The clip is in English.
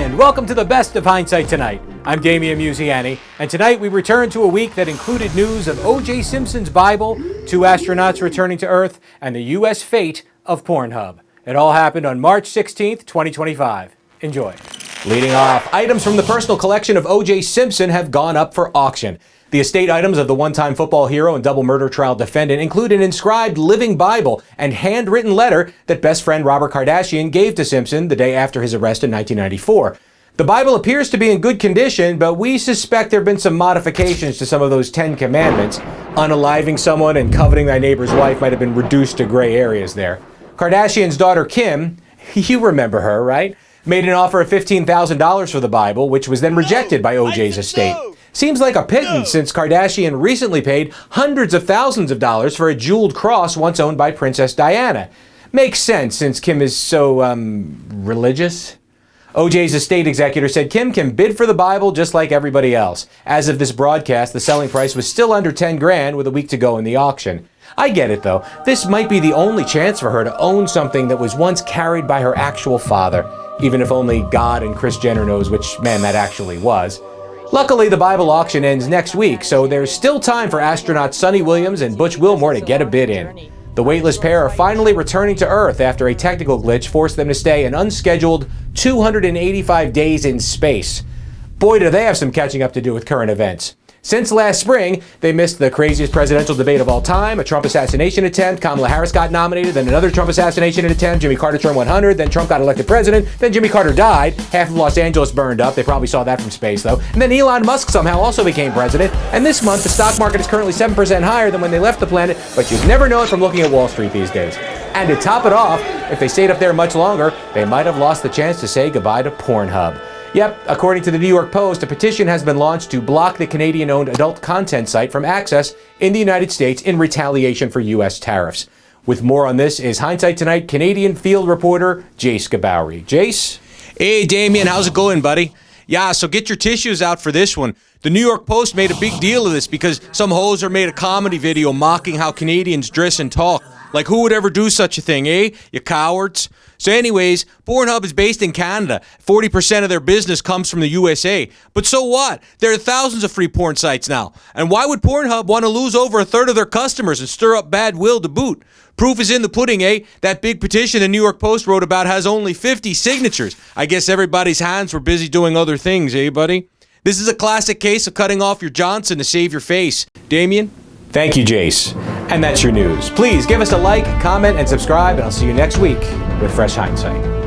And welcome to the best of Hindsight Tonight. I'm Damian Muziani, and tonight we return to a week that included news of O.J. Simpson's Bible, 2 astronauts returning to Earth, and the U.S. fate of Pornhub. It all happened on March 16th, 2025. Enjoy. Leading off, items from the personal collection of O.J. Simpson have gone up for auction. The estate items of the one-time football hero and double murder trial defendant include an inscribed living Bible and handwritten letter that best friend Robert Kardashian gave to Simpson the day after his arrest in 1994. The Bible appears to be in good condition, but we suspect there have been some modifications to some of those 10 commandments. Unaliving someone and coveting thy neighbor's wife might have been reduced to gray areas there. Kardashian's daughter Kim, you remember her, right? Made an offer of $15,000 for the Bible, which was then rejected by OJ's estate. Seems like a pittance since Kardashian recently paid hundreds of thousands of dollars for a jeweled cross once owned by Princess Diana. Makes sense since Kim is so, religious. OJ's estate executor said Kim can bid for the Bible just like everybody else. As of this broadcast, the selling price was still under $10,000 with a week to go in the auction. I get it though. This might be the only chance for her to own something that was once carried by her actual father, even if only God and Kris Jenner knows which man that actually was. Luckily, the Bible auction ends next week, so there's still time for astronauts Sonny Williams and Butch Wilmore to get a bid in. The weightless pair are finally returning to Earth after a technical glitch forced them to stay an unscheduled 285 days in space. Boy, do they have some catching up to do with current events. Since last spring, they missed the craziest presidential debate of all time, a Trump assassination attempt, Kamala Harris got nominated, then another Trump assassination attempt, Jimmy Carter turned 100, then Trump got elected president, then Jimmy Carter died, half of Los Angeles burned up, they probably saw that from space though, and then Elon Musk somehow also became president, and this month the stock market is currently 7% higher than when they left the planet, but you'd never know it from looking at Wall Street these days. And to top it off, if they stayed up there much longer, they might have lost the chance to say goodbye to Pornhub. Yep, according to the New York Post, a petition has been launched to block the Canadian-owned adult content site from access in the United States in retaliation for U.S. tariffs. With more on this is Hindsight Tonight Canadian field reporter Jace Gabowry. Jace? Hey, Damian, how's it going, buddy? Yeah, so get your tissues out for this one. The New York Post made a big deal of this because some hoser made a comedy video mocking how Canadians dress and talk. Like, who would ever do such a thing, eh? You cowards. So anyways, Pornhub is based in Canada. 40% of their business comes from the USA. But so what? There are thousands of free porn sites now. And why would Pornhub want to lose over a third of their customers and stir up bad will to boot? Proof is in the pudding, eh? That big petition the New York Post wrote about has only 50 signatures. I guess everybody's hands were busy doing other things, eh, buddy? This is a classic case of cutting off your Johnson to save your face. Damian? Thank you, Jace. And that's your news. Please give us a like, comment, and subscribe, and I'll see you next week with Fresh Hindsight.